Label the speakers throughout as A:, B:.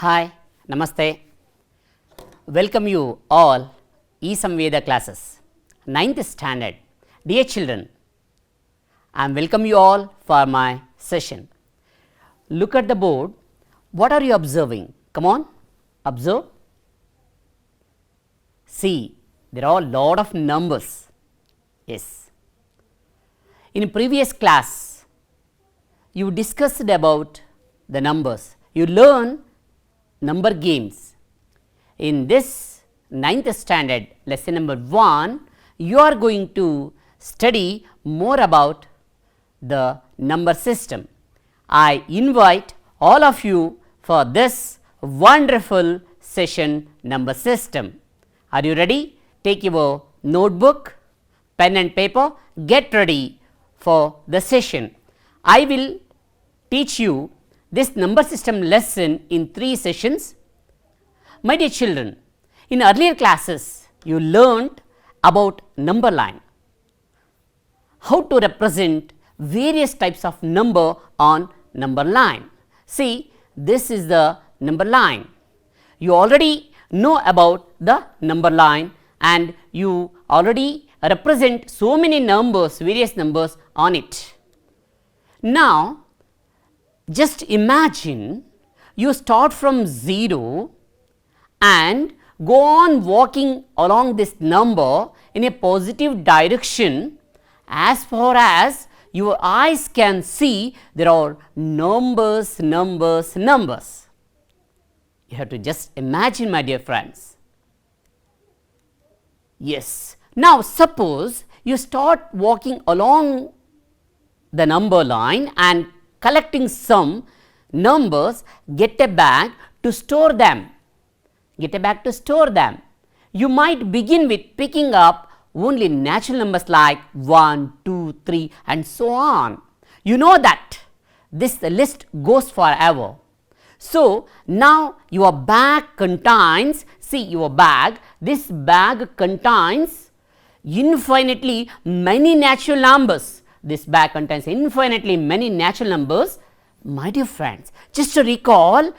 A: Hi, Namaste. Welcome you all E-Samveda classes, 9th standard. Dear children, I am welcome you all for my session. Look at the board. What are you observing? Come on, observe. See, there are a lot of numbers. Yes. In previous class, you discussed about the numbers. You learn number games. In this 9th standard lesson number 1, you are going to study more about the number system. I invite all of you for this wonderful session number system. Are you ready? Take your notebook, pen and paper, get ready for the session. I will teach you this number system lesson in 3 sessions. My dear children, in earlier classes you learned about number line, how to represent various types of number on number line. See, this is the number line. You already know about the number line and you already represent so many numbers, various numbers on it. Now, just imagine you start from 0 and go on walking along this number in a positive direction. As far as your eyes can see, there are numbers, numbers, numbers. You have to just imagine, my dear friends. Yes. Now, suppose you start walking along the number line and collecting some numbers, get a bag to store them. Get a bag to store them. You might begin with picking up only natural numbers like 1, 2, 3 and so on. You know that this list goes forever. So, now your bag contains, see your bag, this bag contains infinitely many natural numbers. This bag contains infinitely many natural numbers. My dear friends, just to recall,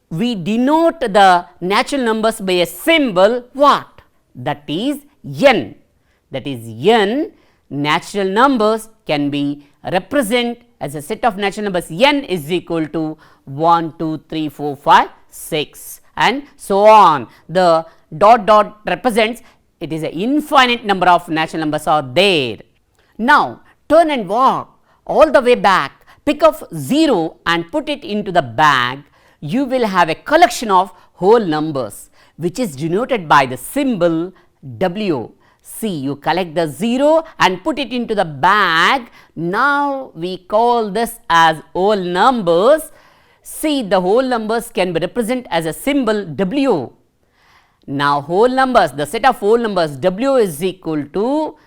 A: we denote the natural numbers by a symbol what? That is n. That is n. Natural numbers can be represented as a set of natural numbers. N is equal to 1, 2, 3, 4, 5, 6 and so on. The dot dot represents it is an infinite number of natural numbers are there. Now, turn and walk all the way back, pick up 0 and put it into the bag. You will have a collection of whole numbers which is denoted by the symbol W. See, you collect the 0 and put it into the bag. Now, we call this as whole numbers. See, the whole numbers can be represented as a symbol W. Now, whole numbers, the set of whole numbers W is equal to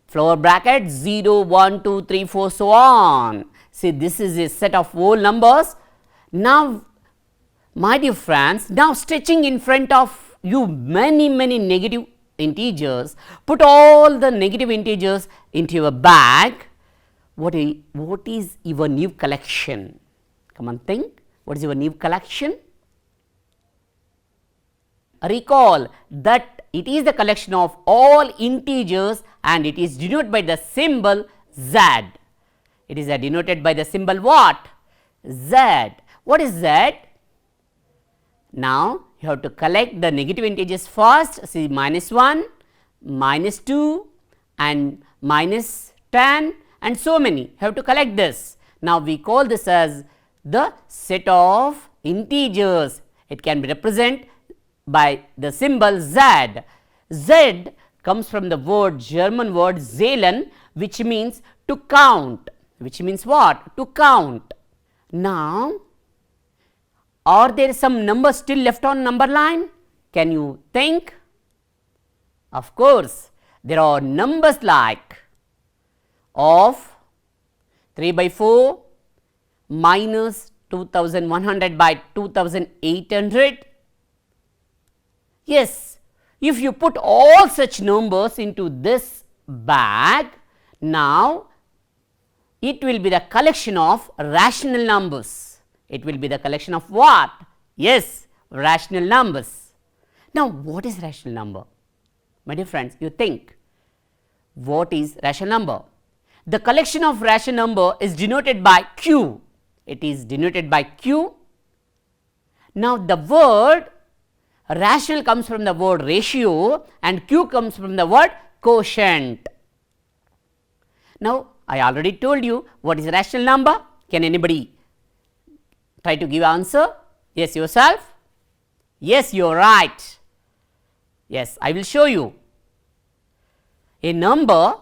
A: floor bracket 0, 1, 2, 3, 4 so on. See, this is a set of whole numbers. Now, my dear friends, now stretching in front of you many negative integers, put all the negative integers into your bag. What is your new collection? Come on, think. What is your new collection? Recall that it is the collection of all integers and it is denoted by the symbol Z. It is denoted by the symbol what? Z. What is Z? Now, you have to collect the negative integers first. See, -1, -2 and -10 and so many. You have to collect this. Now, we call this as the set of integers. It can be represented by the symbol Z. Z comes from the word, German word zählen, which means to count. Which means what? To count. Now, are there some numbers still left on number line? Can you think? Of course, there are numbers like of 3 by 4 minus 2100 by 2800. Yes, if you put all such numbers into this bag, now it will be the collection of rational numbers. It will be the collection of what? Yes, rational numbers. Now, what is rational number? My dear friends, you think, what is rational number? The collection of rational number is denoted by Q. It is denoted by Q. Now, the word rational comes from the word ratio and Q comes from the word quotient. Now, I already told you what is rational number. Can anybody try to give answer? Yes, yourself? Yes, you are right. Yes, I will show you. A number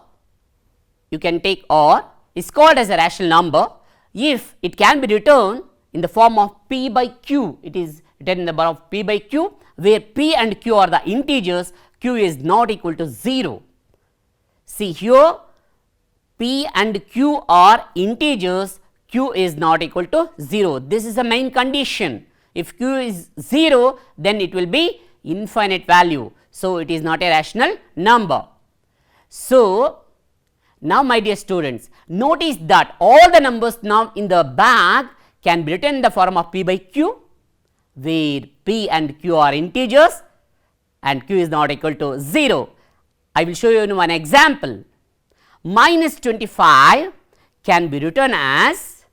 A: you can take or is called as a rational number if it can be written in the form of P by Q. It is written in the form of P by Q, where P and Q are the integers, Q is not equal to 0. See here, P and Q are integers, Q is not equal to 0. This is the main condition. If Q is 0, then it will be infinite value. So, it is not a rational number. So, now my dear students, notice that all the numbers now in the bag can be written in the form of P by Q, where P and Q are integers and Q is not equal to 0. I will show you in one example. Minus 25 can be written as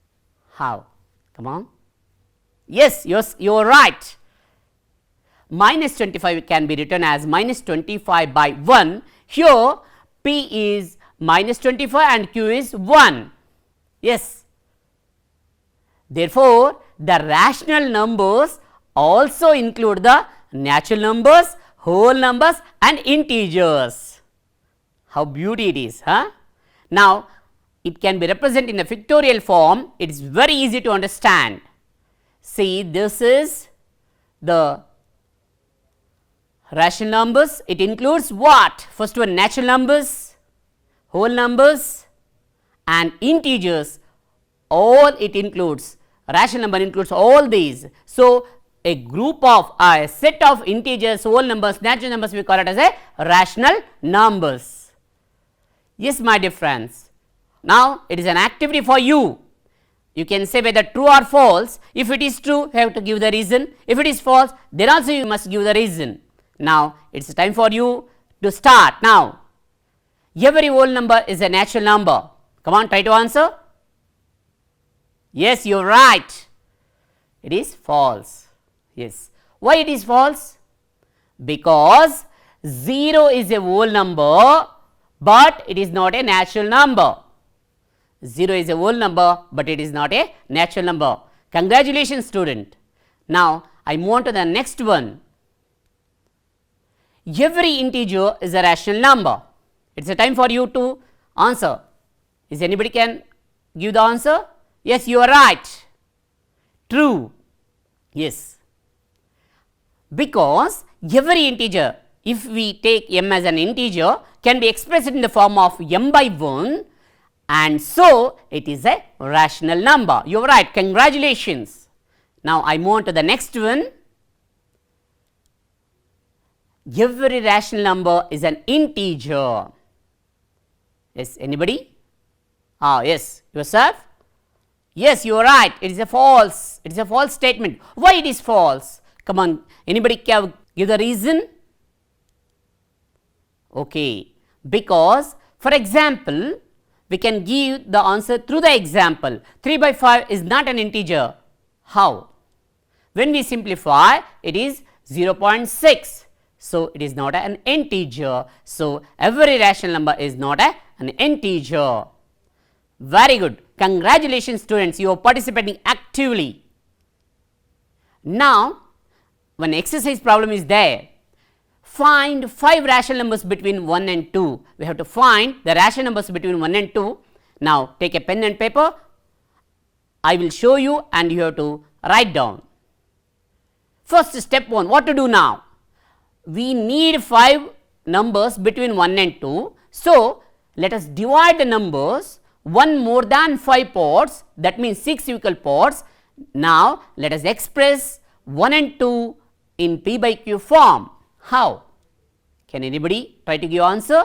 A: how? Come on. Yes, you are right. Minus 25 can be written as minus 25 by 1. Here P is minus 25 and Q is 1. Yes. Therefore, the rational numbers also include the natural numbers, whole numbers and integers. How beauty it is, huh? Now, it can be represented in a pictorial form. It is very easy to understand. See, this is the rational numbers. It includes what? First one, natural numbers, whole numbers and integers. All it includes, rational number includes all these. So, a group of a set of integers, whole numbers, natural numbers, we call it as a rational numbers. Yes, my dear friends. Now, it is an activity for you. You can say whether true or false. If it is true, you have to give the reason. If it is false, then also you must give the reason. Now, it is time for you to start. Now, every whole number is a natural number. Come on, try to answer. Yes, you are right. It is false. Yes. Why it is false? Because 0 is a whole number, but it is not a natural number. 0 is a whole number, but it is not a natural number. Congratulations, student. Now, I move on to the next one. Every integer is a rational number. It is a time for you to answer. Is anybody can give the answer? Yes, you are right. True. Yes. Because every integer, if we take m as an integer, can be expressed in the form of m by 1, and so it is a rational number. You are right. Congratulations. Now, I move on to the next one. Every rational number is an integer. Yes, anybody? Yes, yourself? Yes, you are right. It is a false. It is a false statement. Why it is false? Come on, anybody can give the reason? Okay, because for example, we can give the answer through the example. 3 by 5 is not an integer. How? When we simplify, it is 0.6. So, it is not an integer. So, every rational number is not an integer. Very good. Congratulations, students. You are participating actively. Now, one exercise problem is there. Find 5 rational numbers between 1 and 2. We have to find the rational numbers between 1 and 2. Now, take a pen and paper. I will show you and you have to write down. First, step 1, what to do now? We need 5 numbers between 1 and 2. So, let us divide the numbers 1 more than 5 parts, that means 6 equal parts. Now, let us express 1 and 2 in P by Q form. How? Can anybody try to give answer?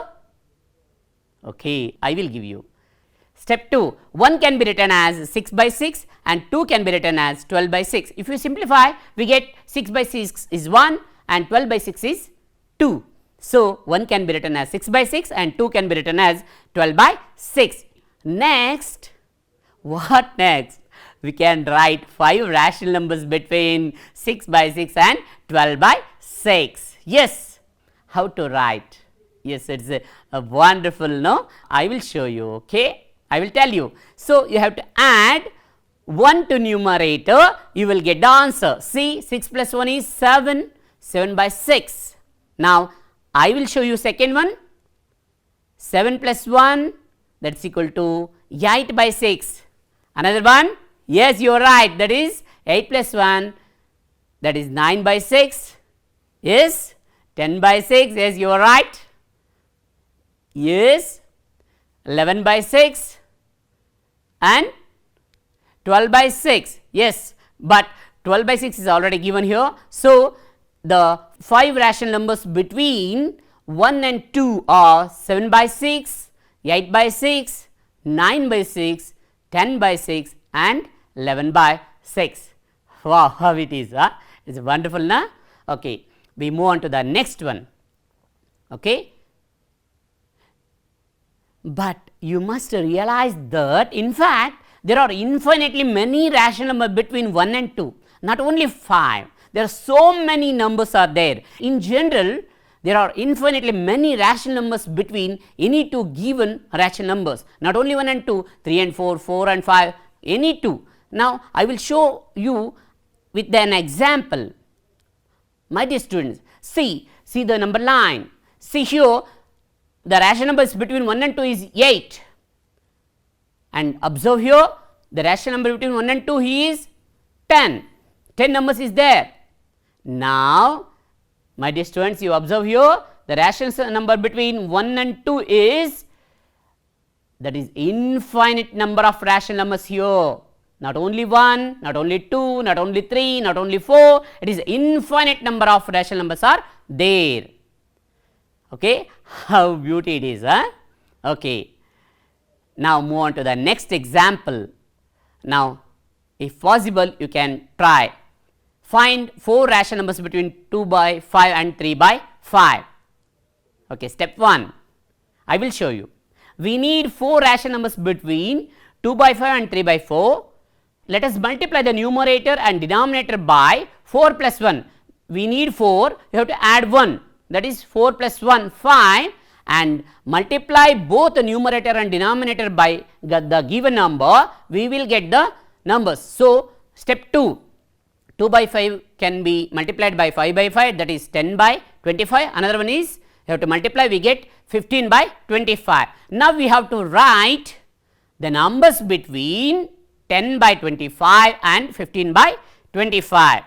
A: Okay, I will give you. Step 2, 1 can be written as 6 by 6 and 2 can be written as 12 by 6. If you simplify, we get 6 by 6 is 1 and 12 by 6 is 2. So, 1 can be written as 6 by 6 and 2 can be written as 12 by 6. Next, what next? We can write 5 rational numbers between 6 by 6 and 12 by 6. Yes, how to write? Yes, it is a wonderful, no? I will show you, okay? I will tell you. So, you have to add 1 to numerator, you will get the answer. See, 6 plus 1 is 7, 7 by 6. Now, I will show you second one, 7 plus 1, that is equal to 8 by 6. Another one, yes, you are right, that is 8 plus 1, that is 9 by 6. Yes, 10 by 6, yes, you are right. Yes, 11 by 6 and 12 by 6. Yes, but 12 by 6 is already given here. So, the 5 rational numbers between 1 and 2 are 7 by 6, 8 by 6, 9 by 6, 10 by 6 and 11 by 6. Wow, how it is, huh? It's wonderful, na? Okay, we move on to the next one. Okay. But you must realize that in fact, there are infinitely many rational numbers between 1 and 2, not only 5. There are so many numbers are there. In general, there are infinitely many rational numbers between any two given rational numbers, not only 1 and 2, 3 and 4, 4 and 5, any two. Now, I will show you with an example. My dear students, see the number line. See here, the rational numbers between 1 and 2 is 8. And observe here, the rational number between 1 and 2 is 10. 10 numbers is there. Now, my dear students, you observe here, the rational number between 1 and 2 is, that is infinite number of rational numbers here. Not only 1, not only 2, not only 3, not only 4, it is infinite number of rational numbers are there. Okay, how beauty it is, huh? Okay. Now, move on to the next example. Now, if possible, you can try. Find 4 rational numbers between 2 by 5 and 3 by 5. Okay, step 1. I will show you. We need 4 rational numbers between 2 by 5 and 3 by 4. Let us multiply the numerator and denominator by 4 plus 1. We need 4, you have to add 1, that is 4 plus 1, 5, and multiply both the numerator and denominator by the given number, we will get the numbers. So, step 2, 2 by 5 can be multiplied by 5 by 5, that is 10 by 25. Another one is, you have to multiply, we get 15 by 25. Now, we have to write the numbers between 10 by 25 and 15 by 25.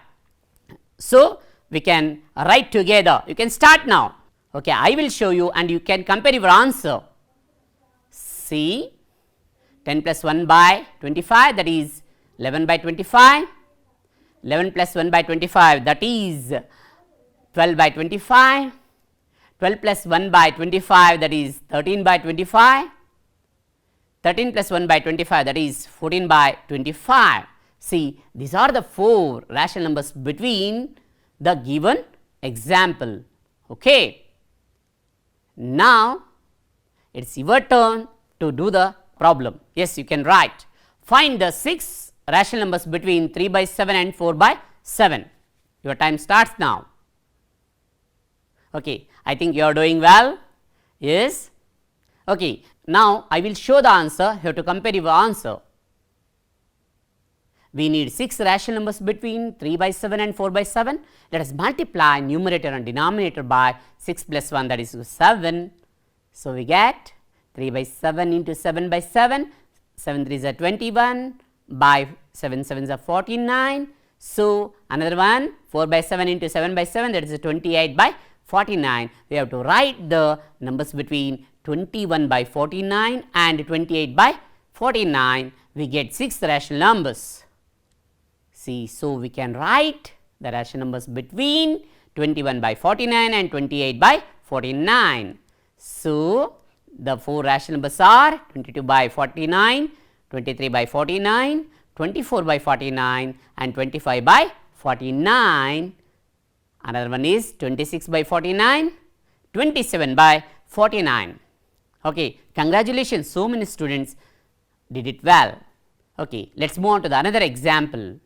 A: So, we can write together. You can start now. Okay, I will show you and you can compare your answer. See, 10 plus 1 by 25, that is 11 by 25. 11 plus 1 by 25, that is 12 by 25. 12 plus 1 by 25, that is 13 by 25. 13 plus 1 by 25, that is 14 by 25. See, these are the 4 rational numbers between the given example. Okay. Now, it is your turn to do the problem. Yes, you can write. Find the 6 rational numbers between 3 by 7 and 4 by 7. Your time starts now. Okay, I think you are doing well. Yes. Okay, now I will show the answer. You have to compare your answer. We need 6 rational numbers between 3 by 7 and 4 by 7. Let us multiply numerator and denominator by 6 plus 1, that is 7. So, we get 3 by 7 into 7 by 7, 7 3s are 21, by 7 7s are 49. So, another one 4 by 7 into 7 by 7, that is 28 by 49. We have to write the numbers between 21 by 49 and 28 by 49. We get 6 rational numbers. See, so we can write the rational numbers between 21 by 49 and 28 by 49. So, The 4 rational numbers are 22 by 49, 23 by 49, 24 by 49 and 25 by 49. Another one is 26 by 49, 27 by 49. Okay. Congratulations, so many students did it well. Okay. Let us move on to the another example.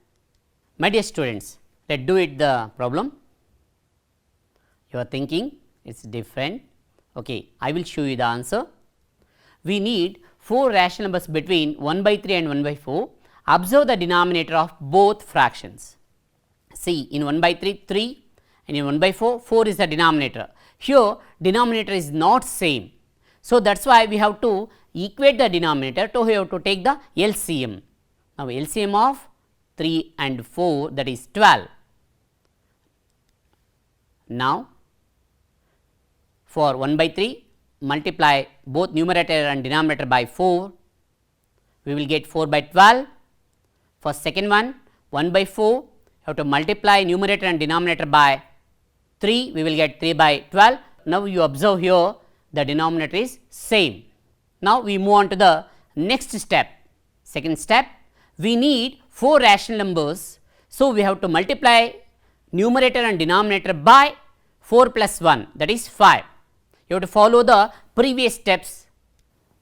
A: My dear students, let us do it the problem. You are thinking it is different. Okay. I will show you the answer. We need 4 rational numbers between 1 by 3 and 1 by 4. Observe the denominator of both fractions. See, in 1 by 3, 3 and in 1 by 4, 4 is the denominator. Here denominator is not same. So, that is why we have to equate the denominator, so we have to take the LCM. Now, LCM of 3 and 4, that is 12. Now, for 1 by 3, multiply both numerator and denominator by 4, we will get 4 by 12. For second one, 1 by 4, you have to multiply numerator and denominator by 3, we will get 3 by 12. Now, you observe here the denominator is same. Now, we move on to the next step. Second step, we need 4 rational numbers. So, we have to multiply numerator and denominator by 4 plus 1, that is 5. You have to follow the previous steps.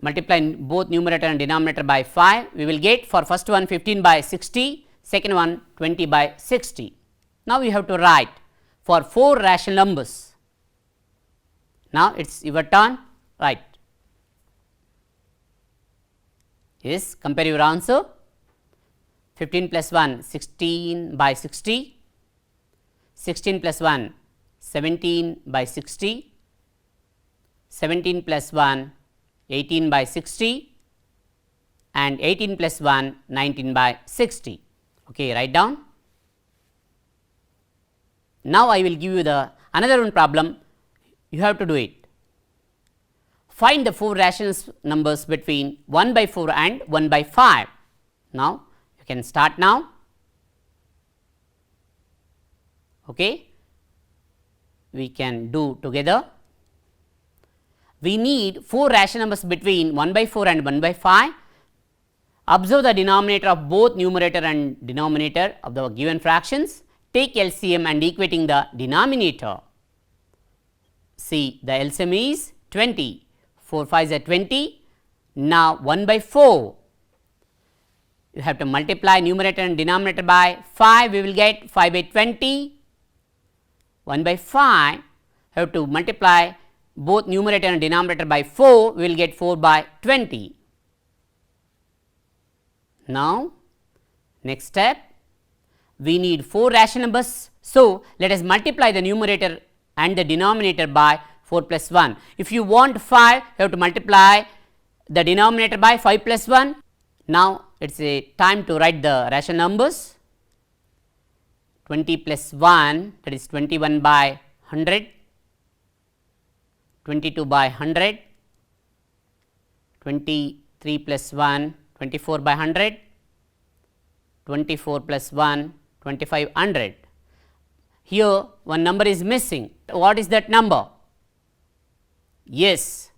A: Multiply both numerator and denominator by 5, we will get for first one 15 by 60, second one 20 by 60. Now, we have to write for 4 rational numbers. Now, it is your turn, right. Yes, compare your answer. 15 plus 1 16 by 60, 16 plus 1 17 by 60, 17 plus 1 18 by 60 and 18 plus 1 19 by 60. Okay, write down. Now, I will give you the another one problem, you have to do it. Find the 4 rational numbers between 1 by 4 and 1 by 5. Now, you can start now. Okay. We can do together. We need 4 rational numbers between 1 by 4 and 1 by 5. Observe the denominator of both numerator and denominator of the given fractions. Take LCM and equating the denominator. See, the LCM is 20. 4 5 is 20. Now, 1 by 4, you have to multiply numerator and denominator by 5, we will get 5 by 20. 1 by 5, you have to multiply both numerator and denominator by 4, we will get 4 by 20. Now, next step, we need 4 rational numbers. So, let us multiply the numerator and the denominator by 4 plus 1. If you want 5, you have to multiply the denominator by 5 plus 1. Now, it is a time to write the rational numbers. 20 plus 1, that is 21 by 100, 22 by 100, 23 plus 1, 24 by 100, 24 plus 1, 2500. Here one number is missing. What is that number? Yes,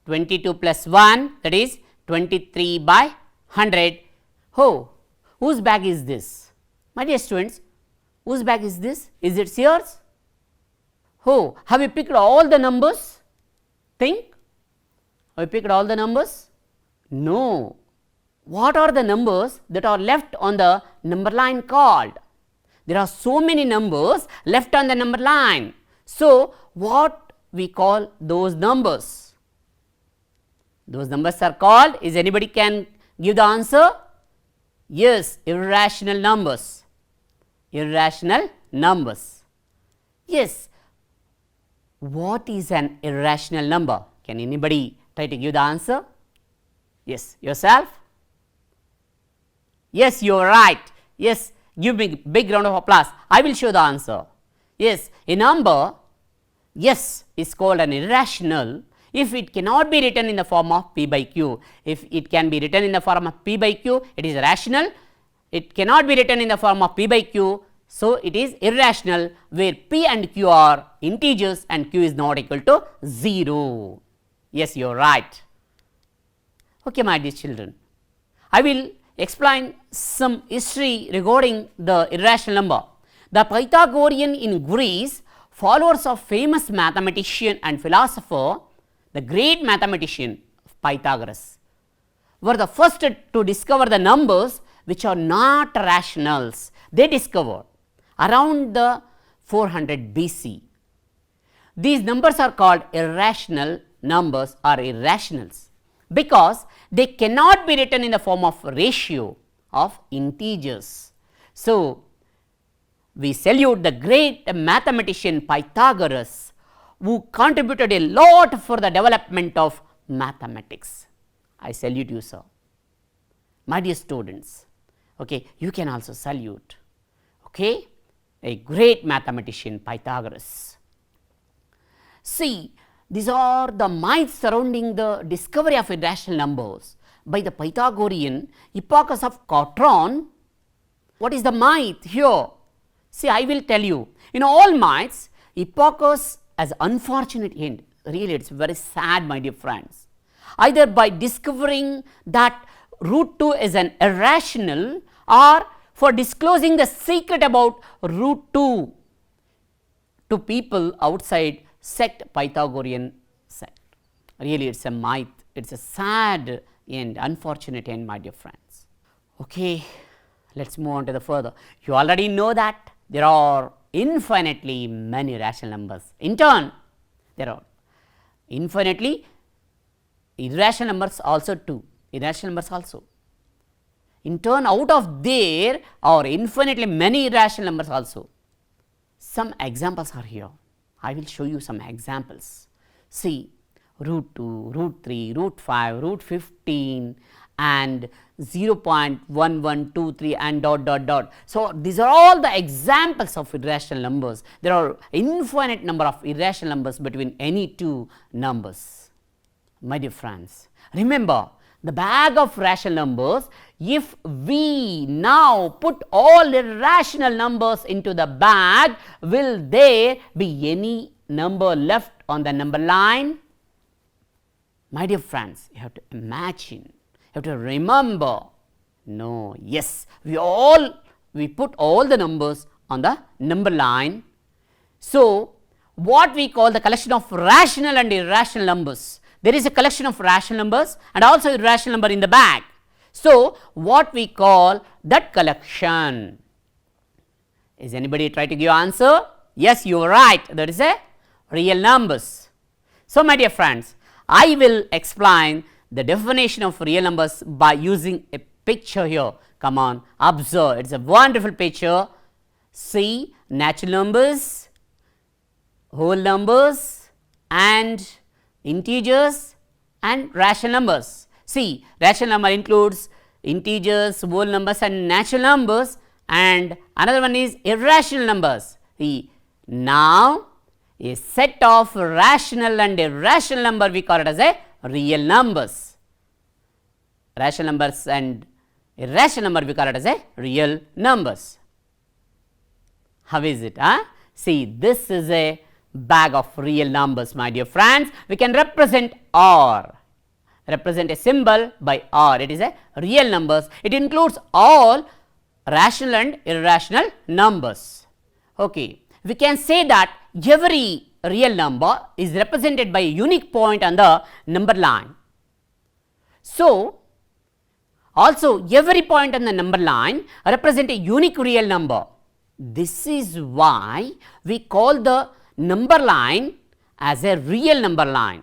A: 22 plus 1, that is 23 by 100. Oh, whose bag is this? My dear students, whose bag is this? Is it yours? Oh, have you picked all the numbers? Think. Have you picked all the numbers? No. What are the numbers that are left on the number line called? There are so many numbers left on the number line. So, what we call those numbers? Those numbers are called, is anybody can give the answer? Yes, irrational numbers. Irrational numbers. Yes. What is an irrational number? Can anybody try to give the answer? Yes, yourself? Yes, you are right. Yes, give me big round of applause. I will show the answer. Yes, a number, yes, is called an irrational if it cannot be written in the form of p by q. If it can be written in the form of p by q, it is rational. It cannot be written in the form of p by q, so it is irrational, where p and q are integers and q is not equal to 0. Yes, you are right. Okay, my dear children, I will explain some history regarding the irrational number. The Pythagorean in Greece, followers of famous mathematician and philosopher, the great mathematician Pythagoras, were the first to discover the numbers which are not rationals. They discovered around the 400 BC. These numbers are called irrational numbers or irrationals because they cannot be written in the form of ratio of integers. So, we salute the great mathematician Pythagoras, who contributed a lot for the development of mathematics. I salute you, sir. My dear students, okay, you can also salute, okay, a great mathematician Pythagoras. See, these are the myths surrounding the discovery of irrational numbers by the Pythagorean Hipparchus of Catron. What is the myth here? See, I will tell you. In all myths, Hipparchus has unfortunate end. Really, it is very sad, my dear friends. Either by discovering that root 2 is an irrational, or for disclosing the secret about root 2 to people outside sect Pythagorean sect. Really, it is a myth. It is a sad and unfortunate end, my dear friends. Okay, let us move on to the further. You already know that there are infinitely many rational numbers. In turn, there are infinitely irrational numbers also too. Irrational numbers also. In turn, out of there are infinitely many irrational numbers also. Some examples are here. I will show you some examples. See, root 2, root 3, root 5, root 15 and 0.1123 and dot dot dot. So, these are all the examples of irrational numbers. There are infinite number of irrational numbers between any two numbers. My dear friends, remember the bag of rational numbers. If we now put all irrational numbers into the bag, will there be any number left on the number line? My dear friends, you have to imagine, you have to remember. No, yes, we put all the numbers on the number line. So, what we call the collection of rational and irrational numbers. There is a collection of rational numbers and also irrational number in the bag. So, what we call that collection? Is anybody try to give answer? Yes, you are right. That is a real numbers. So, my dear friends, I will explain the definition of real numbers by using a picture here. Come on, observe. It is a wonderful picture. See, natural numbers, whole numbers and integers and rational numbers. See, rational number includes integers, whole numbers and natural numbers, and another one is irrational numbers. See, now a set of rational and irrational number we call it as a real numbers. Rational numbers and irrational number we call it as a real numbers. How is it? See, this is a bag of real numbers, my dear friends. We can represent R, represent a symbol by R. It is a real numbers. It includes all rational and irrational numbers. Okay, we can say that every real number is represented by a unique point on the number line. So, also every point on the number line represent a unique real number. This is why we call the number line as a real number line.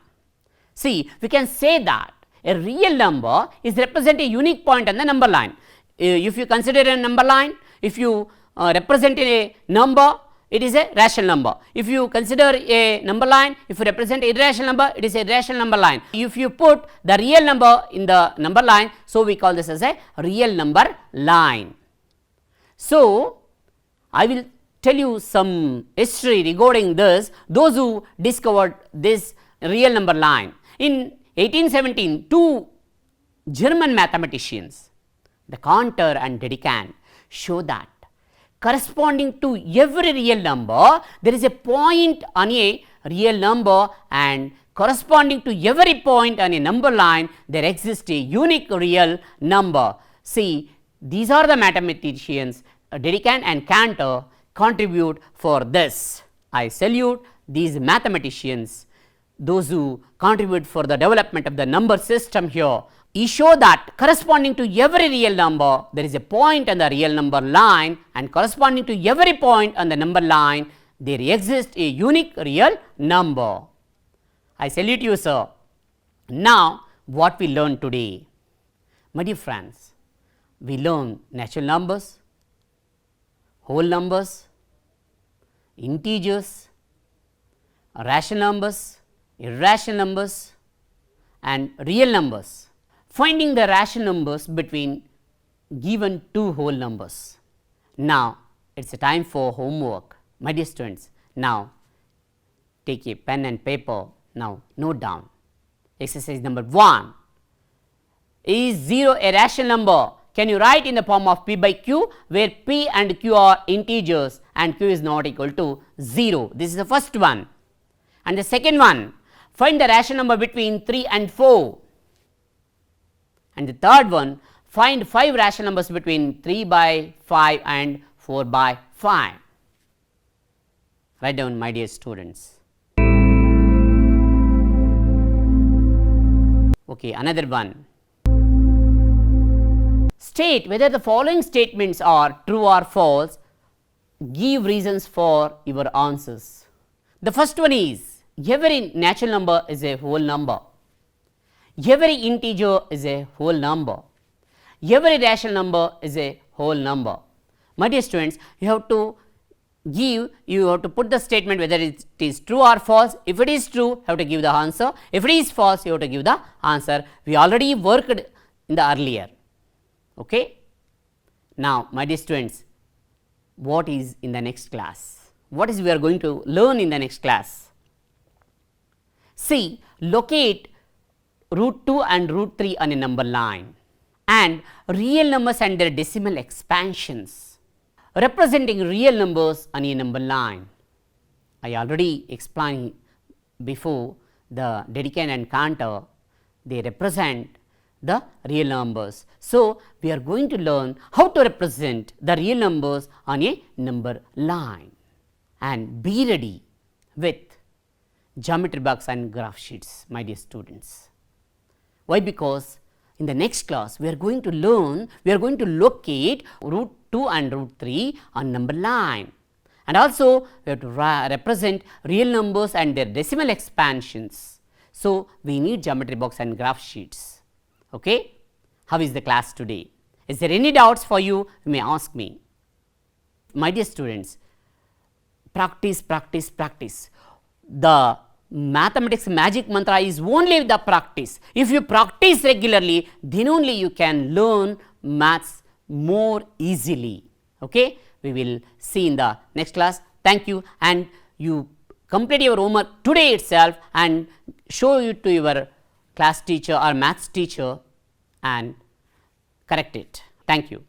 A: See, we can say that a real number is represent a unique point on the number line. If you consider a number line, if you represent a number, it is a rational number. If you consider a number line, if you represent a irrational number, it is a rational number line. If you put the real number in the number line, so we call this as a real number line. So, I will tell you some history regarding this, those who discovered this real number line. In 1817, two German mathematicians, the Cantor and Dedekind, show that corresponding to every real number, there is a point on a real number, and corresponding to every point on a number line, there exists a unique real number. See, these are the mathematicians Dedekind and Cantor contribute for this. I salute these mathematicians, those who contribute for the development of the number system here. He show that corresponding to every real number, there is a point on the real number line, and corresponding to every point on the number line, there exists a unique real number. I salute you, sir. Now, what we learn today? My dear friends, we learn natural numbers, whole numbers, integers, rational numbers, irrational numbers, and real numbers. Finding the rational numbers between given two whole numbers. Now, it is a time for homework. My dear students, now take a pen and paper. Now, note down. Exercise number 1. Is 0 a rational number? Can you write in the form of p by q, where p and q are integers and q is not equal to 0. This is the first one. And the second one, find the rational number between 3 and 4. And the third one, find 5 rational numbers between 3 by 5 and 4 by 5. Write down, my dear students. Okay, another one. State whether the following statements are true or false. Give reasons for your answers. The first one is, every natural number is a whole number. Every integer is a whole number. Every rational number is a whole number. My dear students, you have to put the statement whether it is true or false. If it is true, you have to give the answer. If it is false, you have to give the answer. We already worked in the earlier. Okay. Now, my dear students, what is in the next class? What is we are going to learn in the next class? See, locate root 2 and root 3 on a number line, and real numbers and their decimal expansions, representing real numbers on a number line. I already explained before the Dedekind and Cantor, they represent the real numbers. So, we are going to learn how to represent the real numbers on a number line, and be ready with geometry box and graph sheets, my dear students. Why? Because in the next class, we are going to locate root 2 and root 3 on number line, and also we have to represent real numbers and their decimal expansions. So, we need geometry box and graph sheets. Okay? How is the class today? Is there any doubts for you? You may ask me. My dear students, practice, practice, practice. The mathematics magic mantra is only the practice. If you practice regularly, then only you can learn maths more easily. Okay? We will see in the next class. Thank you, and you complete your homework today itself and show it to your class teacher or maths teacher and correct it. Thank you.